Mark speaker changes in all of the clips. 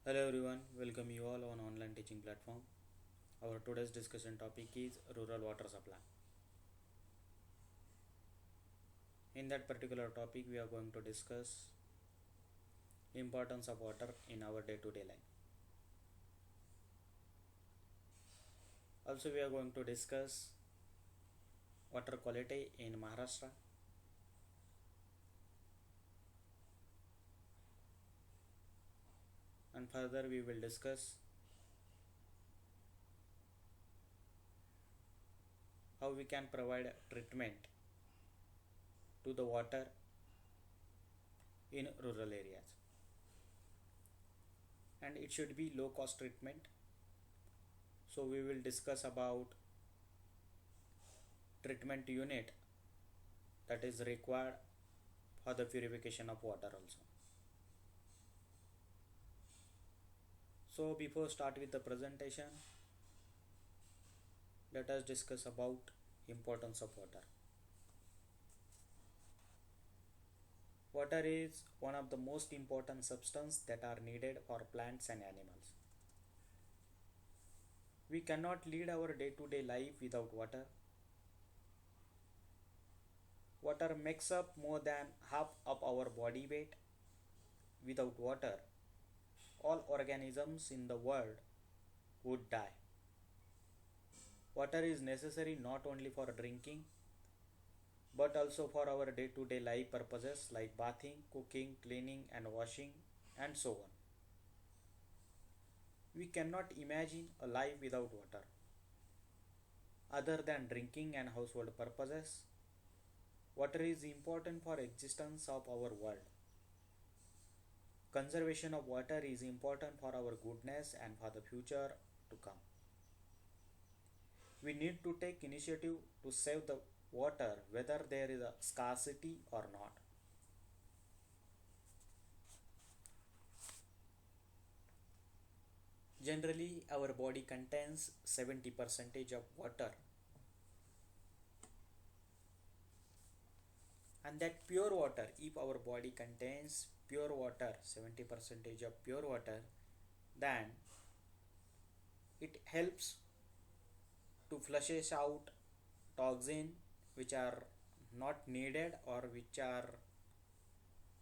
Speaker 1: Hello everyone, welcome you all on online teaching platform. Our today's discussion topic is rural water supply. In that particular topic we are going to discuss importance of water in our day-to-day life. Also we are going to discuss water quality in Maharashtra. And further we will discuss how we can provide treatment to the water in rural areas. And it should be low cost treatment. So we will discuss about treatment unit that is required for the purification of water also. So before start with the presentation, let us discuss about importance of water. Water is one of the most important substances that are needed for plants and animals. We cannot lead our day-to-day life without water. Water makes up more than half of our body weight. Without water, all organisms in the world would die. Water is necessary not only for drinking but also for our day-to-day life purposes like bathing, cooking, cleaning and washing and so on. We cannot imagine a life without water. Other than drinking and household purposes, water is important for existence of our world. Conservation of water is important for our goodness and for the future to come. We need to take initiative to save the water whether there is a scarcity or not. Generally, our body contains 70% of water, and that pure water, if our body contains pure water, 70% of pure water, then it helps to flushes out toxin which are not needed or which are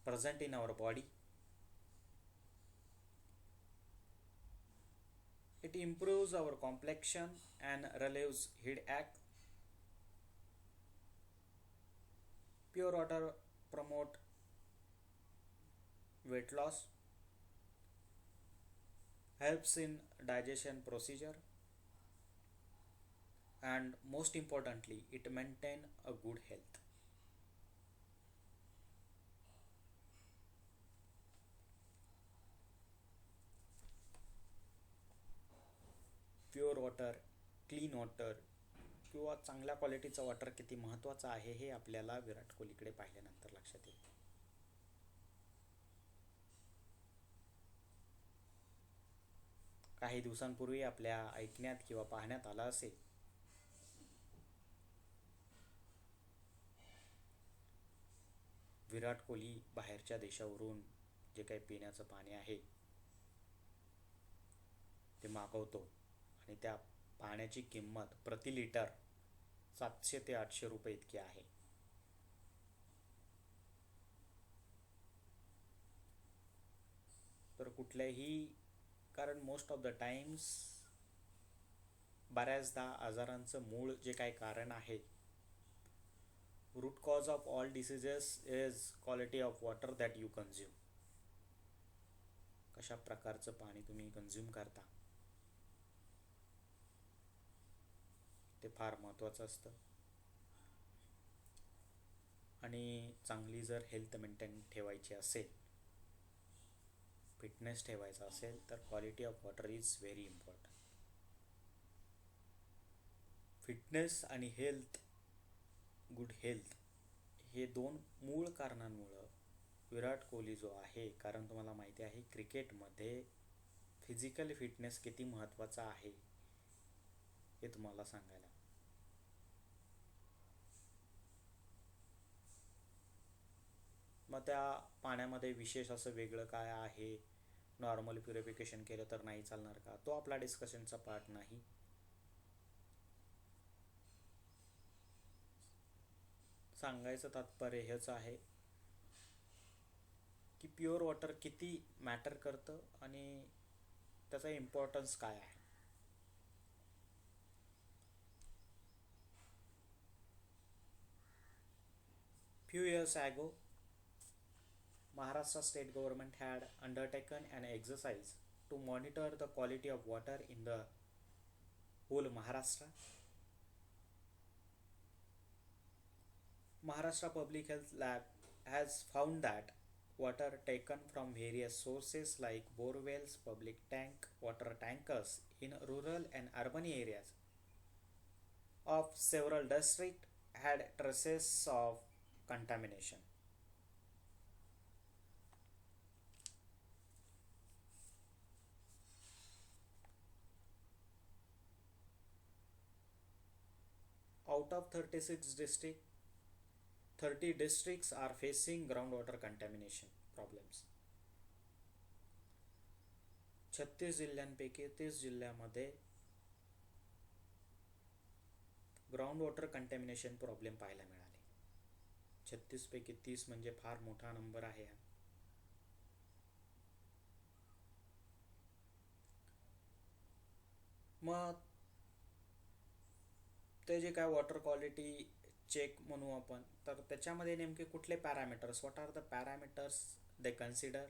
Speaker 1: present in our body. It improves our complexion and relieves headache. Pure water promote weight loss, helps in digestion procedure, and most importantly it maintain a good health. Pure water, clean water किंवा चांगल्या क्वालिटीचं water किती महत्त्वाचं आहे हे आपल्याला विराट कोहलीकडे पाहिल्यानंतर लक्षात येईल. काही दिवसांपूर्वी आपल्या ऐकण्यात किंवा पाहण्यात आलं असेल विराट कोहली बाहेरच्या देशावरून जे काही पिण्याचं पाणी आहे ते मागवतो आणि त्या पाण्याची किंमत प्रति लिटर 700 ते 800 रुपये इतकी आहे. तर कुठल्याही कारण मोस्ट ऑफ द टाइम्स बऱ्याचदा आजारांचं मूळ जे काही कारण आहे, root cause of all diseases is quality of water that you consume. कशा प्रकारचं पाणी तुम्ही कन्झ्युम करता ते फार महत्त्वाचं असतं. आणि चांगली जर हेल्थ मेंटेन ठेवायची असेल, फिटनेस ठेवायचा असेल तर quality of water is very important. Fitness आणि हेल्थ, गुड हेल्थ हे दोन मूळ कारणांमुळं विराट कोहली जो आहे, कारण तुम्हाला माहिती आहे क्रिकेटमध्ये फिजिकल फिटनेस किती महत्त्वाचा आहे हे तुम्हाला सांगायला. मग त्या पाण्यामध्ये विशेष असं वेगळं काय आहे नॉर्मल प्युरिफिकेशन केलं तर नाही चालणार का, तो आपला डिस्कशनचा पार्ट नाही. सांगायचं तात्पर्य हेच आहे की प्युअर वॉटर किती मॅटर करतं आणि त्याचा इम्पॉर्टन्स काय आहे. Few years ago, Maharashtra state government had undertaken an exercise to monitor the quality of water in the whole Maharashtra. Maharashtra Public Health Lab has found that water taken from various sources like borewells, public tank, water tankers in rural and urban areas of several districts had traces of contamination. Out of 36 districts, 30 districts are facing groundwater contamination problems. 36 जिल्ह्यांपैकी 30 जिल्ह्यामध्ये ground water contamination problem पाहायला मिळाले. 36 पैकी 30 म्हणजे फार मोठा number आहे हा. मग ते जे काय वॉटर क्वालिटी चेक म्हणू आपण, तर त्याच्यामध्ये नेमके कुठले parameters, what are the parameters they consider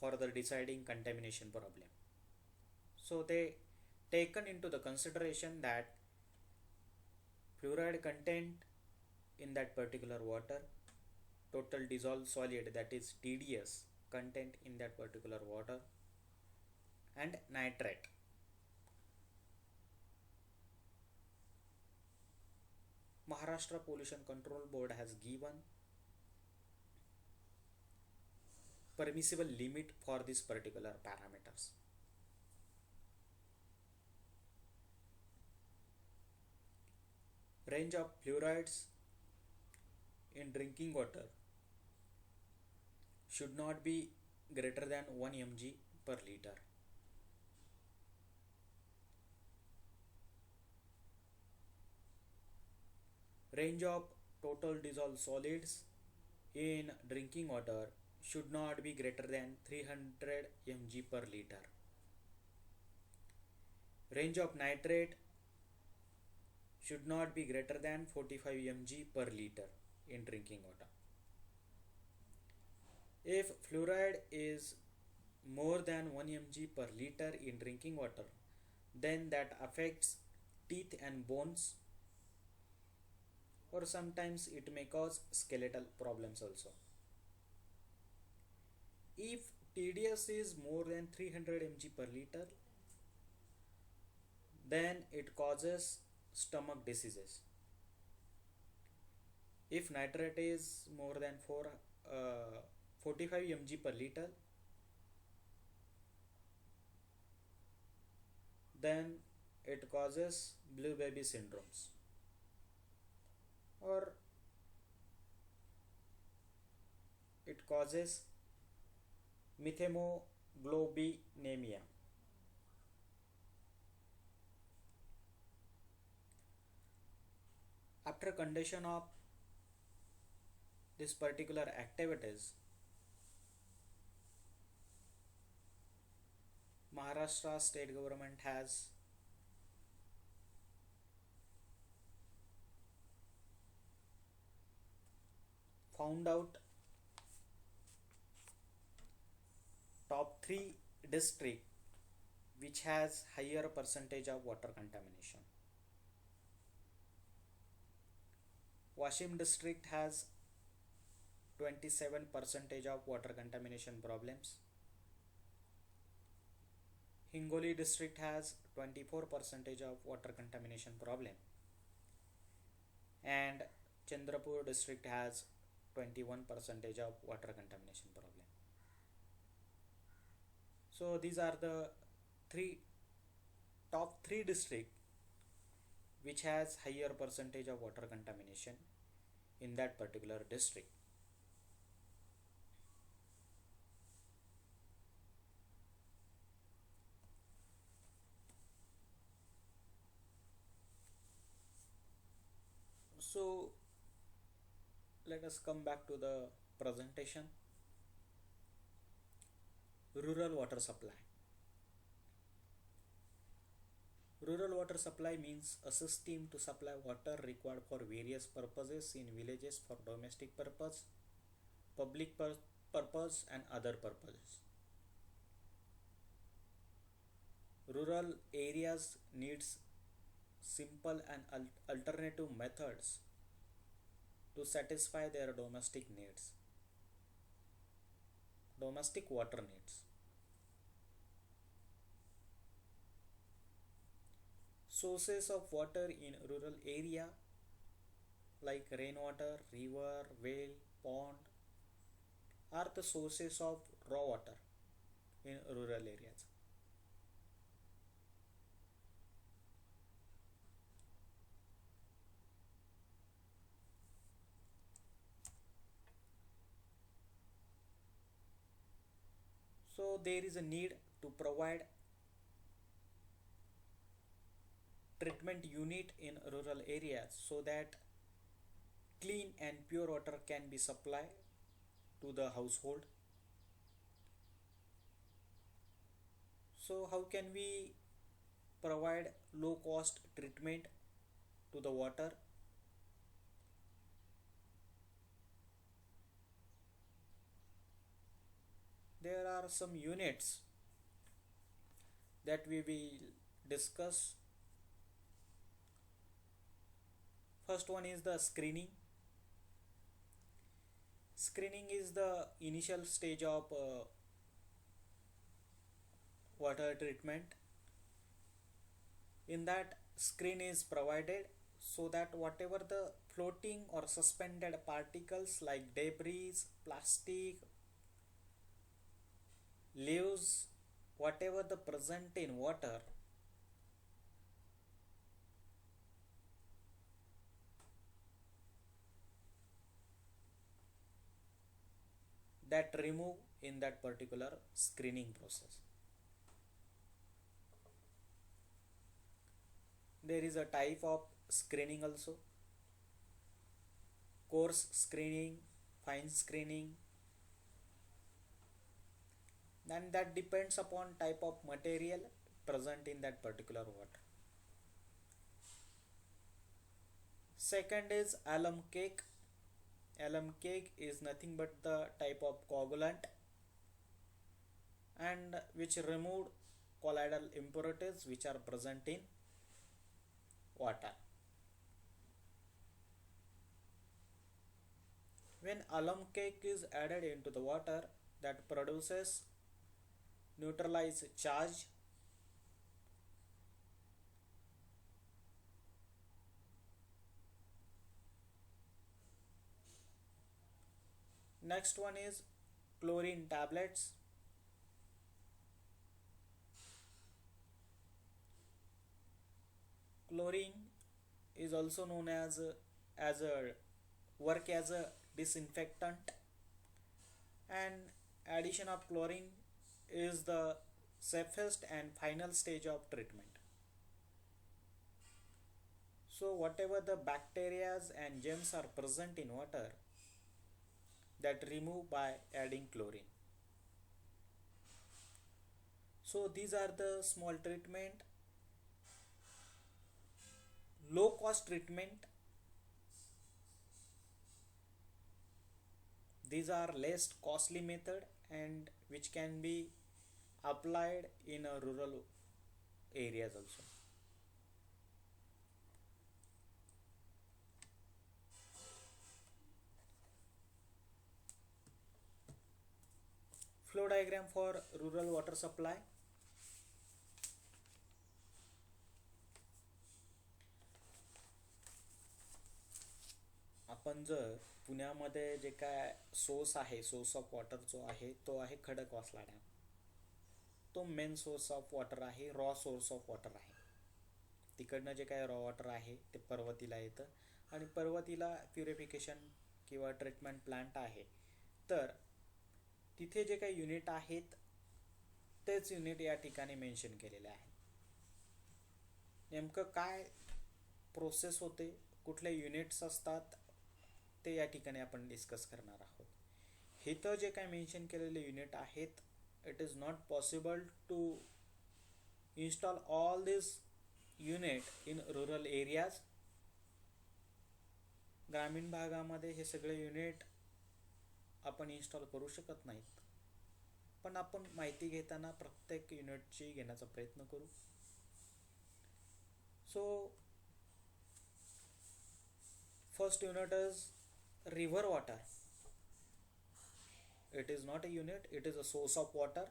Speaker 1: for the deciding contamination problem. So they taken into the consideration that fluoride content in that particular water, total dissolved solid, that is TDS content in that particular water, and nitrate. Maharashtra Pollution Control Board has given permissible limit for these particular parameters. Range of fluorides in drinking water should not be greater than 1 mg per liter. Range of total dissolved solids in drinking water should not be greater than 300 mg per liter. Range of nitrate should not be greater than 45 mg per liter in drinking water. If fluoride is more than 1 mg per liter in drinking water, then that affects teeth and bones, or sometimes it may cause skeletal problems also. If TDS is more than 300 mg per liter, then it causes stomach diseases. If nitrate is more than 45 mg per liter, then it causes blue baby syndromes, or it causes methemoglobinemia. After condition of this particular activities, Maharashtra state government has found out top 3 district which has higher percentage of water contamination. Washim district has 27% of water contamination problems. Hingoli district has 24% of water contamination problem, and Chandrapur district has 21% of water contamination problem. So these are the top three district which has higher percentage of water contamination in that particular district. So let us come back to the presentation. Rural water supply. Rural water supply means a system to supply water required for various purposes in villages for domestic purpose, public purpose and other purposes. Rural areas needs simple and alternative methods to satisfy their domestic water needs. Sources of water in rural area like rainwater, river, well, pond are the sources of raw water in rural areas. So there is a need to provide treatment unit in rural areas so that clean and pure water can be supplied to the household. So how can we provide low cost treatment to the water? There are some units that we will discuss. First one is the screening. Screening is the initial stage of water treatment. In that, screen is provided so that whatever the floating or suspended particles like debris, plastic, leaves, whatever the present in water, that remove in that particular screening process. There is a type of screening also: coarse screening, fine screening, and that depends upon type of material present in that particular water. Second is alum cake. Alum cake is nothing but the type of coagulant and which removed colloidal impurities which are present in water. When alum cake is added into the water, that produces neutralized charge. Next one is chlorine tablets. Chlorine is also known as a work as a disinfectant, and addition of chlorine is the safest and final stage of treatment. So whatever the bacteria and germs are present in water, that remove by adding chlorine. So these are the small treatment. Low cost treatment, these are less costly method and which can be applied in a rural areas also. Flow diagram for rural water supply. आपण जर पुण्यामध्ये जे काय source आहे, source of water जो आहे तो आहे Khadakwasla dam. तो मेन सोर्स ऑफ वॉटर आहे, रॉ सोर्स ऑफ वॉटर आहे. तिकडनं जे काय रॉ वॉटर आहे ते पर्वतीला येतं आणि पर्वतीला प्युरिफिकेशन किंवा ट्रीटमेंट प्लांट आहे. तर तिथे जे काही युनिट आहेत तेच युनिट या ठिकाणी मेन्शन केलेले आहे. नेमकं काय प्रोसेस होते कुठले युनिट्स असतात ते या ठिकाणी आपण डिस्कस करणार आहोत. इथं जे काय मेन्शन केलेले युनिट आहेत, it is not possible to install all this unit in rural areas. ग्रामीण भागामध्ये हे सगळे युनिट आपण इन्स्टॉल करू शकत नाहीत, पण आपण माहिती घेताना प्रत्येक युनिटची घेण्याचा प्रयत्न करू. So first unit is river water. It is not a unit, it is a source of water,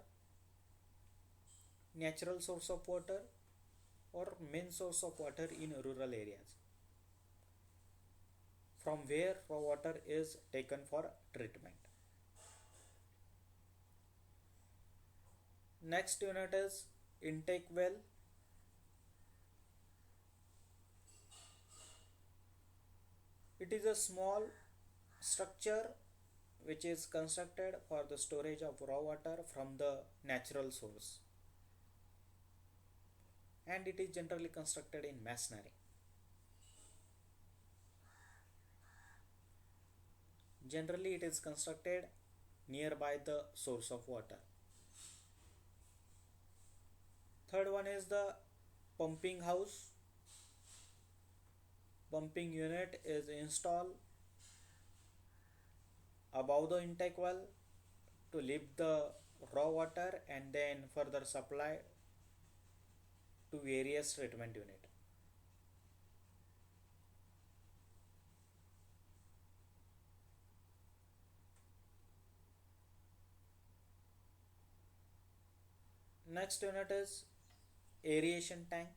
Speaker 1: natural source of water or main source of water in rural areas, from where raw water is taken for treatment. Next unit is intake well. It is a small structure which is constructed for the storage of raw water from the natural source, and it is generally constructed in masonry. Generally it is constructed nearby the source of water. Third one is the pumping house. Pumping unit is installed above the intake well to lift the raw water and then further supply to various treatment unit. Next unit is aeration tank.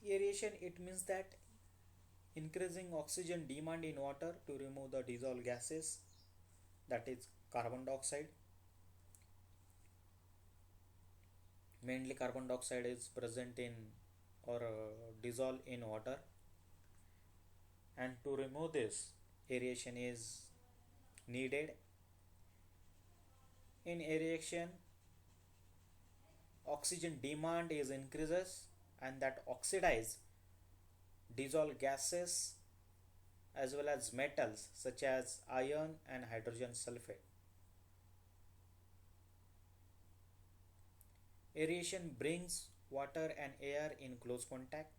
Speaker 1: Aeration, it means that increasing oxygen demand in water to remove the dissolved gases, that is carbon dioxide. Mainly carbon dioxide is present in or dissolved in water, and to remove this aeration is needed. In aeration, oxygen demand is increases and that oxidize dissolved gases as well as metals such as iron and hydrogen sulfate. Aeration brings water and air in close contact.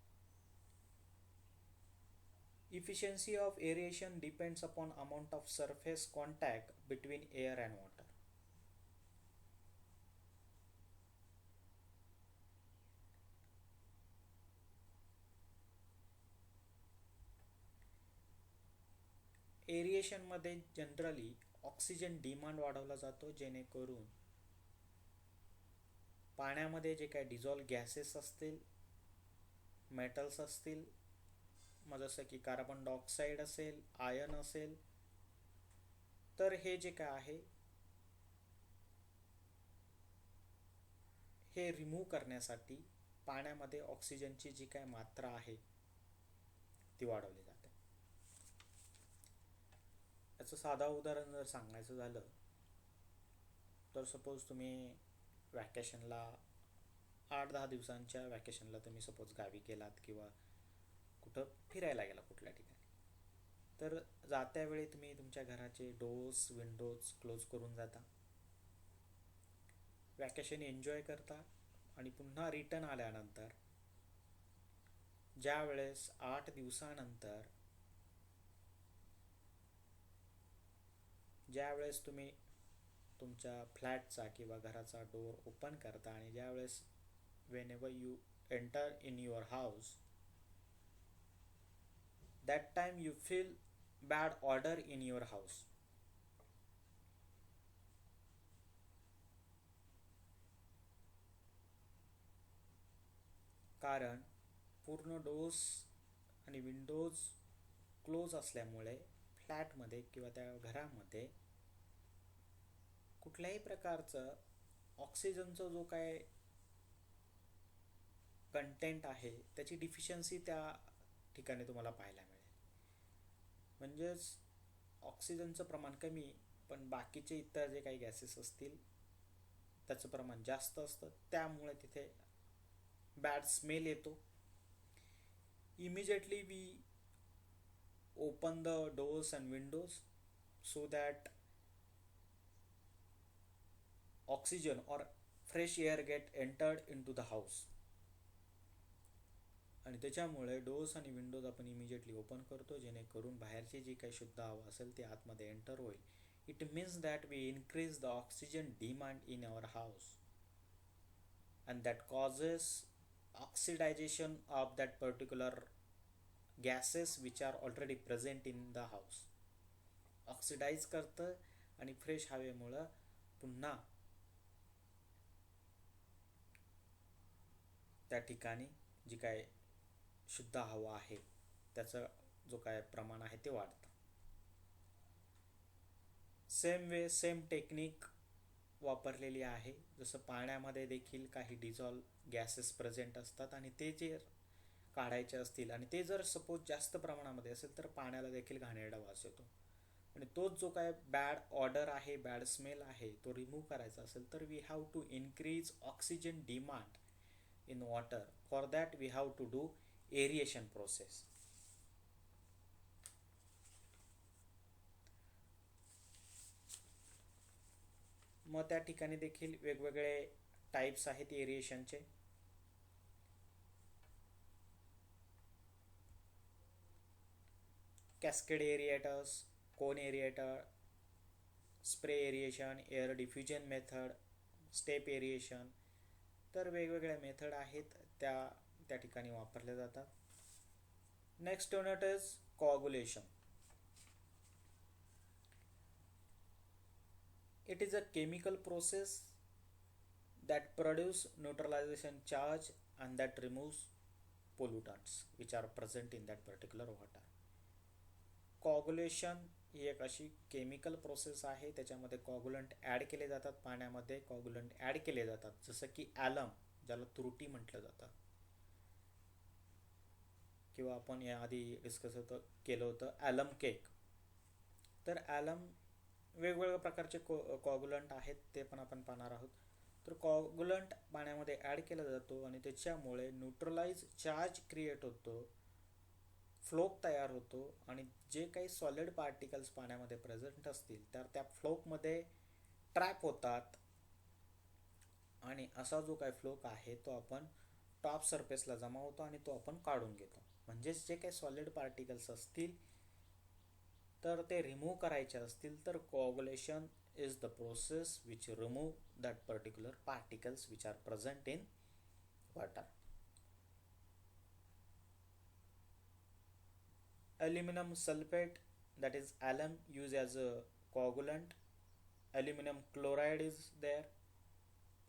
Speaker 1: Efficiency of aeration depends upon amount of surface contact between air and water. Aeration मध्ये generally oxygen demand वाढवला जातो, जेणेकरून पाण्यामध्ये जे काही dissolve gases असतील, metals असतील, मग जसं की कार्बन डायऑक्साईड असेल, आयर्न असेल, तर हे जे काय आहे हे रिमूव्ह करण्यासाठी पाण्यामध्ये ऑक्सिजनची जी काय मात्रा आहे ती वाढवली जाते. याचं साधा उदाहरण जर सांगायचं झालं तर सपोज तुम्ही वॅकेशनला 8-10 दिवसांच्या वॅकेशनला तुम्ही सपोज गावी गेलात किंवा कुठं फिरायला गेला कुठल्या ठिकाणी, तर जात्यावेळी तुम्ही तुमच्या घराचे डोर्स विंडोज क्लोज करून जाता, वॅकेशन एन्जॉय करता आणि पुन्हा रिटर्न आल्यानंतर ज्या वेळेस 8 दिवसानंतर ज्या वेळेस तुम्ही तुमच्या फ्लॅटचा किंवा घराचा डोर ओपन करता आणि ज्या वेळेस whenever you enter in your house, that time you feel bad odor in your house. कारण पूर्ण डोर्स आणि विंडोज क्लोज असल्यामुळे फ्लॅटमध्ये किंवा त्या घरामध्ये कुठल्याही प्रकारचं ऑक्सिजनचा जो काय कंटेंट आहे त्याची डिफिशियन्सी त्या ठिकाणी तुम्हाला पाहायला मिळेल. म्हणजेच ऑक्सिजनचं प्रमाण कमी, पण बाकीचे इतर जे काही गॅसेस असतील त्याचं प्रमाण जास्त असतं, त्यामुळे तिथे बॅड स्मेल येतो. immediately we open the doors and windows so that oxygen or fresh air get entered into the house. आणि त्याच्यामुळे डोर्स आणि विंडोज आपण इमिजिएटली ओपन करतो जेणेकरून बाहेरची जी काही शुद्ध हवा असेल ती आतमध्ये एंटर होईल. It means that we increase the oxygen demand in our house and that causes oxidization of that particular gases which are already present in the house. Oxidise करतं आणि फ्रेश हवेमुळं पुन्हा त्या ठिकाणी जी काय शुद्ध हवा आहे त्याचं जो काय प्रमाण आहे ते वाढतं. सेम वे सेम टेक्निक वापरलेली आहे. जसं पाण्यामध्ये देखील काही डिझॉल्व गॅसेस प्रेझेंट असतात आणि ते जे काढायचे असतील आणि ते जर सपोज जास्त प्रमाणामध्ये असेल तर पाण्याला देखील घाणेरडा वास येतो. आणि तोच जो काय बॅड ऑर्डर आहे, बॅड स्मेल आहे, तो रिमूव्ह करायचा असेल तर we have to increase oxygen demand in water. For that we have to do aeration process. मग त्या ठिकाणी देखील वेगवेगळे टाइप्स आहेत एरिएशनचे. Cascade aerators, cone aerator, spray aeration, air diffusion method, step aeration. तर वेगवेगळ्या मेथड आहेत त्या ठिकाणी वापरल्या जातात. Next unit is coagulation. It is a chemical process that produce neutralization charge and that removes pollutants which are present in that particular water. Coagulation ही एक अशी केमिकल प्रोसेस आहे. त्याच्यामध्ये कोआगुलंट ॲड केले जातात. पाण्यामध्ये कोआगुलंट ॲड केले जातात जसं की ॲलम, ज्याला तुरटी म्हटलं जातं, किंवा आपण याआधी डिस्कस केलं होतं ॲलम केक. तर ॲलम वेगवेगळ्या प्रकारचे कोआगुलंट आहेत, ते पण आपण पाहणार आहोत. तर कोआगुलंट पाण्यामध्ये ॲड केला जातो आणि त्याच्यामुळे न्यूट्रलाइज चार्ज क्रिएट होतो, फ्लोक तयार होतो आणि जे काही सॉलिड पार्टिकल्स पाण्यामध्ये प्रेझेंट असतील तर त्या फ्लोकमध्ये ट्रॅप होतात आणि असा जो काही फ्लोक आहे तो आपण टॉप सरफेसला जमा होतो आणि तो आपण काढून घेतो. म्हणजेच जे काही सॉलिड पार्टिकल्स असतील तर ते रिमूव्ह करायचे असतील तर coagulation is the process which remove that particular particles which are present in water. Aluminum sulfate, that is alum, used as a coagulant. Aluminum chloride is there.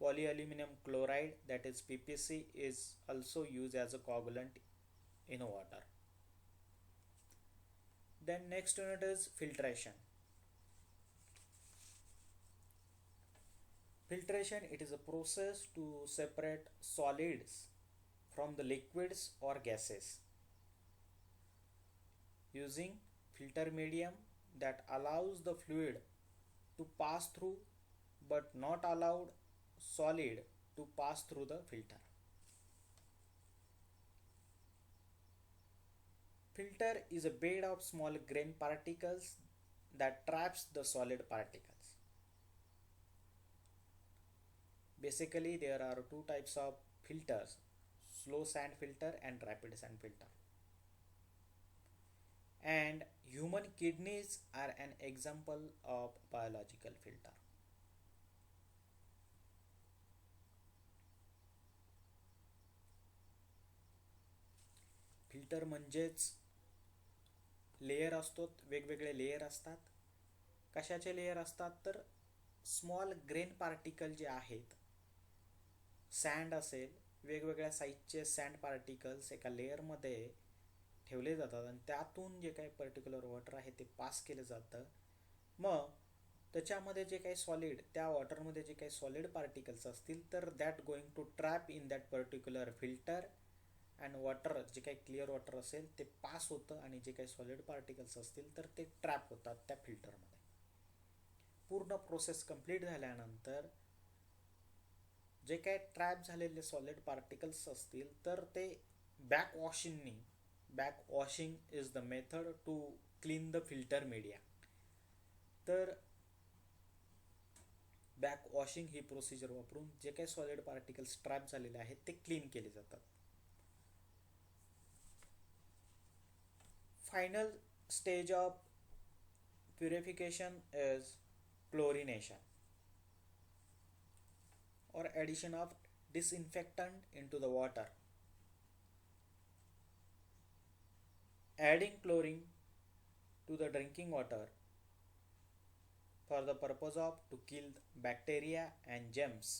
Speaker 1: Polyaluminum chloride, that is PPC, is also used as a coagulant in water. Then next unit is filtration. Filtration, it is a process to separate solids from the liquids or gases using filter medium that allows the fluid to pass through but not allowed solid to pass through the filter. Filter is a bed of small grain particles that traps the solid particles. Basically there are two types of filters, slow sand filter and rapid sand filter. And human kidneys are an example of biological filter. Filter म्हणजेच layer असतो, वेगवेगळे layer असतात. कशाचे layer असतात तर small grain particle जे आहेत, send असेल, वेगवेगळ्या साईजचे सँड पार्टिकल्स एका लेअरमध्ये ठेवले जातात आणि त्यातून जे काही पर्टिक्युलर वॉटर आहे ते पास केलं जातं. मग त्याच्यामध्ये जे काही सॉलिड, त्या वॉटरमध्ये जे काही सॉलिड पार्टिकल्स असतील तर that going to trap in that particular filter and water, जे काही क्लिअर वॉटर असेल ते पास होतं आणि जे काही सॉलिड पार्टिकल्स असतील तर ते ट्रॅप होतात त्या फिल्टरमध्ये. पूर्ण प्रोसेस कंप्लीट झाल्यानंतर जे काही ट्रॅप झालेले सॉलिड पार्टिकल्स असतील तर ते back वॉशिंगनी backwashing is the method to clean the filter media. तर बॅकवॉशिंग ही प्रोसिजर वापरून जे काही सॉलिड पार्टिकल्स ट्रॅप झालेले आहेत ते क्लीन केले जातात. Final stage of purification is chlorination or addition of disinfectant into the water. Adding chlorine to the drinking water for the purpose of to kill bacteria and germs.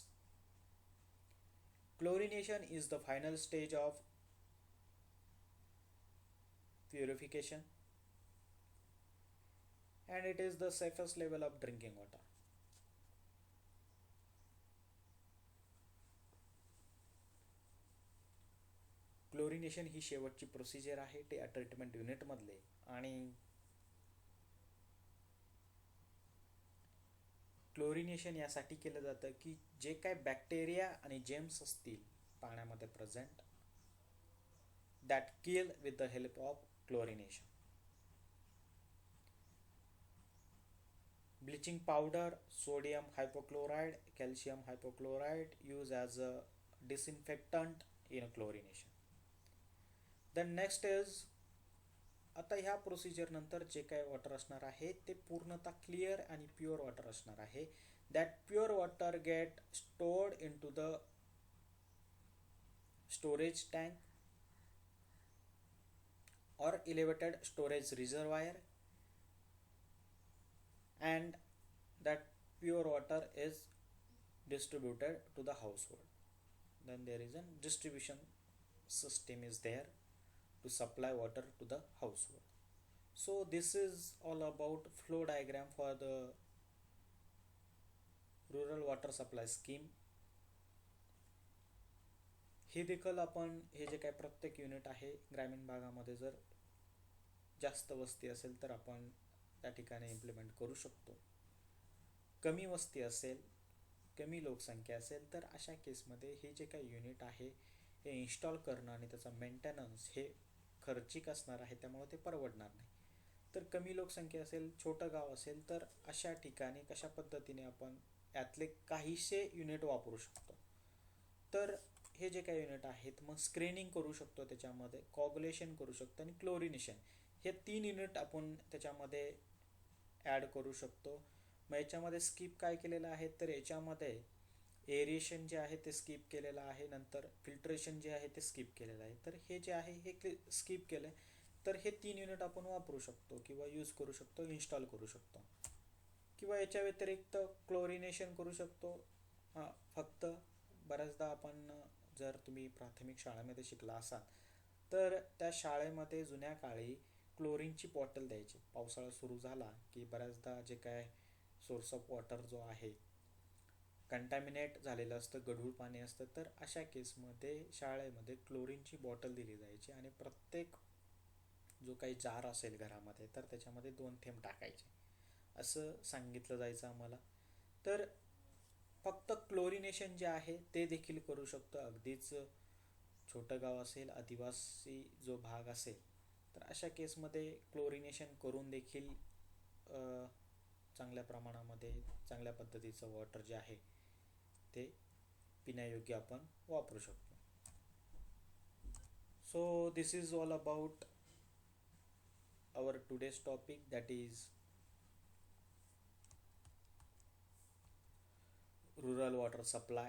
Speaker 1: Chlorination is the final stage of purification and it is the safest level of drinking water. Chlorination ही शेवटची procedure आहे ते treatment युनिटमधले. आणि chlorination यासाठी केलं जातं की जे काय बॅक्टेरिया आणि जेम्स असतील पाण्यामध्ये present that kill with the help of chlorination. Bleaching powder, sodium hypochlorite, calcium hypochlorite use as a disinfectant in chlorination. Then next is, आता ह्या प्रोसिजर नंतर जे काय वॉटर असणार आहे ते पूर्णतः क्लिअर आणि प्युअर वॉटर असणार आहे. That pure water get stored into the storage tank or elevated storage reservoir, and that pure water is distributed to the household. Then there is a distribution system is there to supply water to the household. So this is all about flow diagram for the rural water supply scheme. हे देखील आपण हे जे काय प्रत्येक unit आहे ग्रामीण भागामध्ये जर जास्त वस्ती असेल तर आपण त्या ठिकाणी इम्प्लिमेंट करू शकतो. कमी वस्ती असेल, कमी लोकसंख्या असेल तर अशा केसमध्ये हे जे काही युनिट आहे हे इन्स्टॉल करणं आणि त्याचा मेंटेनन्स हे खर्चिक असणार आहे, त्यामुळे ते परवडणार नाही. तर कमी लोकसंख्या असेल, छोटं गाव असेल तर अशा ठिकाणी कशा पद्धतीने आपण यातले काहीशे युनिट वापरू शकतो. तर हे जे काही युनिट आहेत मग स्क्रीनिंग करू शकतो, त्याच्यामध्ये कॉग्युलेशन करू शकतो आणि क्लोरिनेशन हे 3 युनिट आपण त्याच्यामध्ये ॲड करू शकतो. मग याच्यामध्ये स्किप काय केलेलं आहे तर याच्यामध्ये एरिएशन जे आहे ते स्किप केलेलं आहे, नंतर फिल्ट्रेशन जे आहे ते स्किप केलेलं आहे. तर हे जे आहे हे स्किप केलं आहे. तर हे 3 युनिट आपण वापरू शकतो किंवा यूज करू शकतो, इन्स्टॉल करू शकतो. किंवा याच्या व्यतिरिक्त क्लोरिनेशन करू शकतो. फक्त बऱ्याचदा आपण जर तुम्ही प्राथमिक शाळेमध्ये शिकला असाल तर त्या शाळेमध्ये जुन्या काळी क्लोरीनची बॉटल द्यायची. पावसाळा सुरू झाला की बऱ्याचदा जे काय सोर्स ऑफ वॉटर जो आहे कंटॅमिनेट झालेलं असतं, गढूळ पाणी असतं, तर अशा केसमध्ये शाळेमध्ये क्लोरीनची बॉटल दिली जायची आणि प्रत्येक जो काही जार असेल घरामध्ये तर त्याच्यामध्ये 2 थेंब टाकायचे असं सांगितलं जायचं आम्हाला. तर फक्त क्लोरिनेशन जे आहे ते देखील करू शकतो. अगदीच छोटं गाव असेल, आदिवासी जो भाग असेल तर अशा केसमध्ये क्लोरिनेशन करून देखील चांगल्या प्रमाणामध्ये चांगल्या पद्धतीचं वॉटर जे आहे ते पिण्यायोग्य आपण वापरू शकतो. So this is all about our today's topic, that is rural water supply.